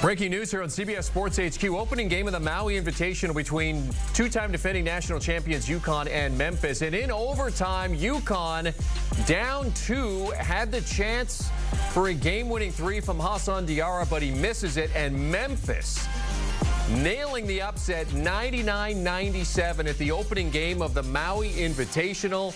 Breaking news here on CBS Sports HQ. Opening game of the Maui Invitational between two-time defending national champions UConn and Memphis. And in overtime, UConn down 2 had the chance for a game-winning 3 from Hassan Diarra, but he misses it. And Memphis nailing the upset 99-97 at the opening game of the Maui Invitational.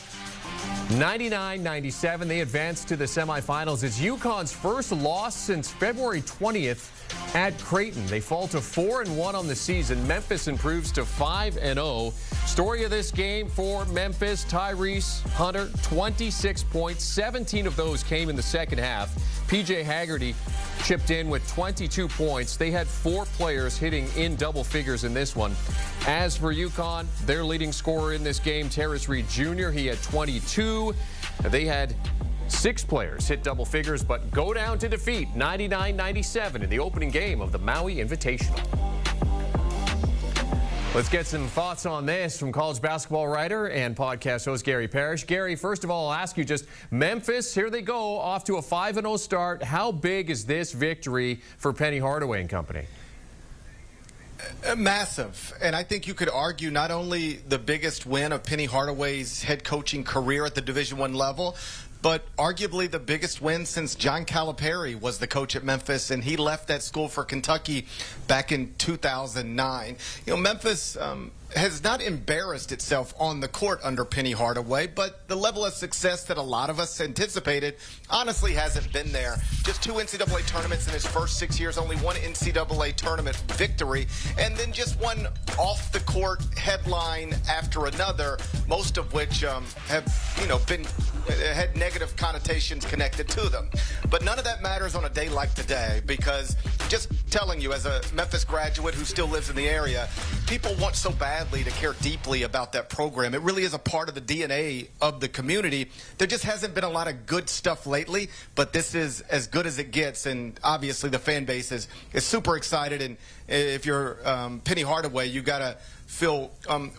99-97, they advanced to the semifinals. It's UConn's first loss since February 20th at Creighton. They fall to 4-1 on the season. Memphis improves to 5-0. Story of this game for Memphis, Tyrese Hunter, 26 points. 17 of those came in the second half. PJ Haggerty chipped in with 22 points. They had 4 players hitting in double figures in this one. As for UConn, their leading scorer in this game, Terrace Reed Jr., he had 22. They had 6 players hit double figures, but go down to defeat 99-97 in the opening game of the Maui Invitational. Let's get some thoughts on this from college basketball writer and podcast host Gary Parrish. Gary, first of all, I'll ask you just Memphis, here they go, off to a 5-0 start. How big is this victory for Penny Hardaway and company? Massive. And I think you could argue not only the biggest win of Penny Hardaway's head coaching career at the Division I level, but arguably the biggest win since John Calipari was the coach at Memphis, and he left that school for Kentucky back in 2009. You know, Memphis has not embarrassed itself on the court under Penny Hardaway, but the level of success that a lot of us anticipated honestly hasn't been there. Just 2 NCAA tournaments in his first 6 years, only 1 NCAA tournament victory, and then just one off-the-court headline after another, most of which have, you know, had negative connotations connected to them. But none of that matters on a day like today, because just telling you, as a Memphis graduate who still lives in the area, people want so badly to care deeply about that program. It really is a part of the DNA of the community. There just hasn't been a lot of good stuff lately, but this is as good as it gets, and obviously the fan base is super excited. And if you're Penny Hardaway, you got to feel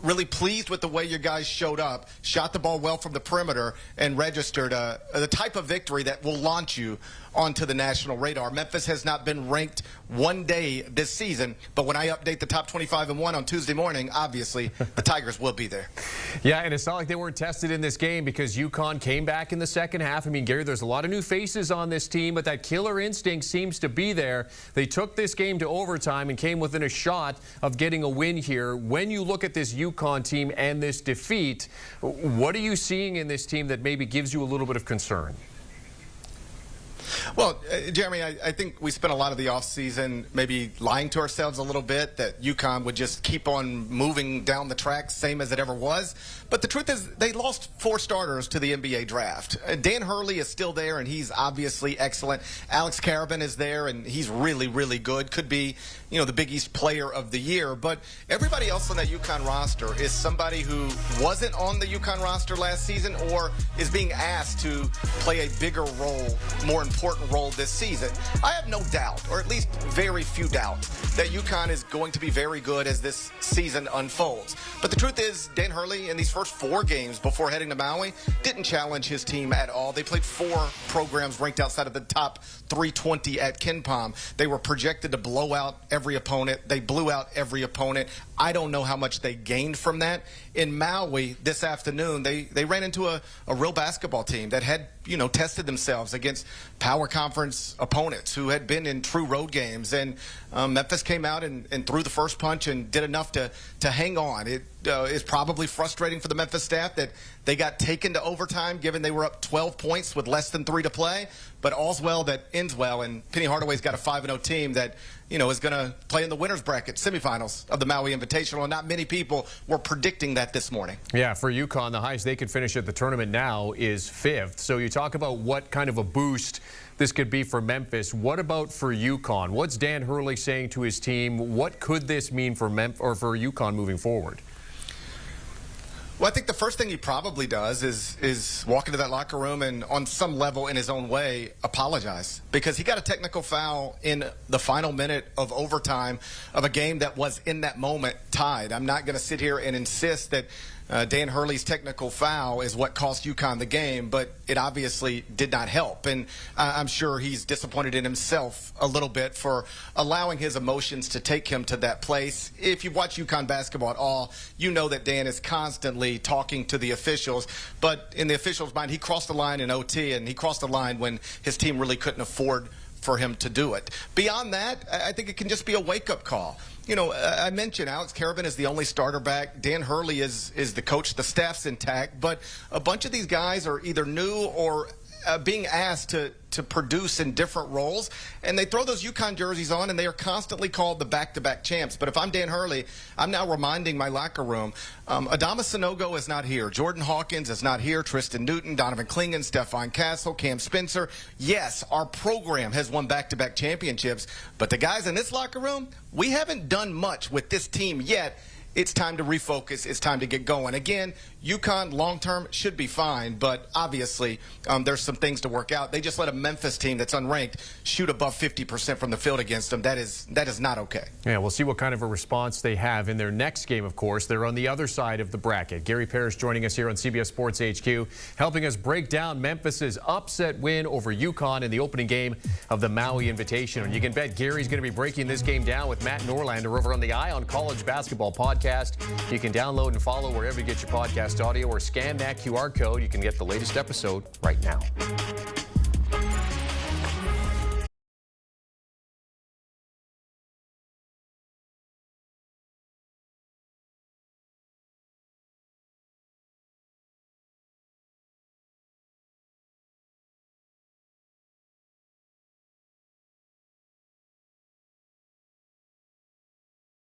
really pleased with the way your guys showed up, shot the ball well from the perimeter, and registered the type of victory that will launch you onto the national radar. Memphis has not been ranked one day this season, but when I update the top 25 and 1 on Tuesday morning, obviously the Tigers will be there. Yeah, and it's not like they weren't tested in this game, because UConn came back in the second half. I mean, Gary, there's a lot of new faces on this team, but that killer instinct seems to be there. They took this game to overtime and came within a shot of getting a win here. When you look at this UConn team and this defeat, what are you seeing in this team that maybe gives you a little bit of concern? Well, Jeremy, I think we spent a lot of the offseason maybe lying to ourselves a little bit that UConn would just keep on moving down the track, same as it ever was. But the truth is they lost 4 starters to the NBA draft. Dan Hurley is still there, and he's obviously excellent. Alex Karabin is there, and he's really, really good. Could be, you know, the Big East player of the year. But everybody else on that UConn roster is somebody who wasn't on the UConn roster last season or is being asked to play a bigger role, more important role this season. I have no doubt, or at least very few doubt, that UConn is going to be very good as this season unfolds. But the truth is, Dan Hurley, in these first 4 games before heading to Maui, didn't challenge his team at all. They played 4 programs ranked outside of the top 320 at KenPom. They were projected to blow out every opponent. They blew out every opponent. I don't know how much they gained from that. In Maui this afternoon, they ran into a real basketball team that had, you know, tested themselves against power conference opponents who had been in true road games. And Memphis came out and threw the first punch and did enough to hang on. It is probably frustrating for the Memphis staff that they got taken to overtime, given they were up 12 points with less than 3 to play. But all's well that ends well, and Penny Hardaway's got a 5-0 team that, you know, is going to play in the winner's bracket semifinals of the Maui Invitational, and not many people were predicting that this morning. Yeah, for UConn, the highest they could finish at the tournament now is 5th. So you talk about what kind of a boost this could be for Memphis. What about for UConn? What's Dan Hurley saying to his team? What could this mean for for UConn moving forward? Well, I think the first thing he probably does is walk into that locker room and, on some level, in his own way, apologize, because he got a technical foul in the final minute of overtime of a game that was, in that moment, tied. I'm not going to sit here and insist that Dan Hurley's technical foul is what cost UConn the game, but it obviously did not help. And I'm sure he's disappointed in himself a little bit for allowing his emotions to take him to that place. If you watch UConn basketball at all, you know that Dan is constantly talking to the officials. But in the officials' mind, he crossed the line in OT, and he crossed the line when his team really couldn't afford for him to do it. Beyond that, I think it can just be a wake-up call. You know, I mentioned Alex Carabin is the only starter back. Dan Hurley is the coach. The staff's intact. But a bunch of these guys are either new or being asked to produce in different roles, and they throw those UConn jerseys on, and they are constantly called the back-to-back champs. But if I'm Dan Hurley, I'm now reminding my locker room, Adama Sanogo is not here. Jordan Hawkins is not here. Tristan Newton, Donovan Clingan, Stephon Castle, Cam Spencer. Yes, our program has won back-to-back championships, but the guys in this locker room, we haven't done much with this team yet. It's time to refocus. It's time to get going. Again, UConn long-term should be fine, but obviously there's some things to work out. They just let a Memphis team that's unranked shoot above 50% from the field against them. That is not okay. Yeah, we'll see what kind of a response they have in their next game, of course. They're on the other side of the bracket. Gary Parrish joining us here on CBS Sports HQ, helping us break down Memphis's upset win over UConn in the opening game of the Maui Invitational. You can bet Gary's going to be breaking this game down with Matt Norlander over on the Eye on College Basketball podcast. You can download and follow wherever you get your podcast audio or scan that QR code. You can get the latest episode right now.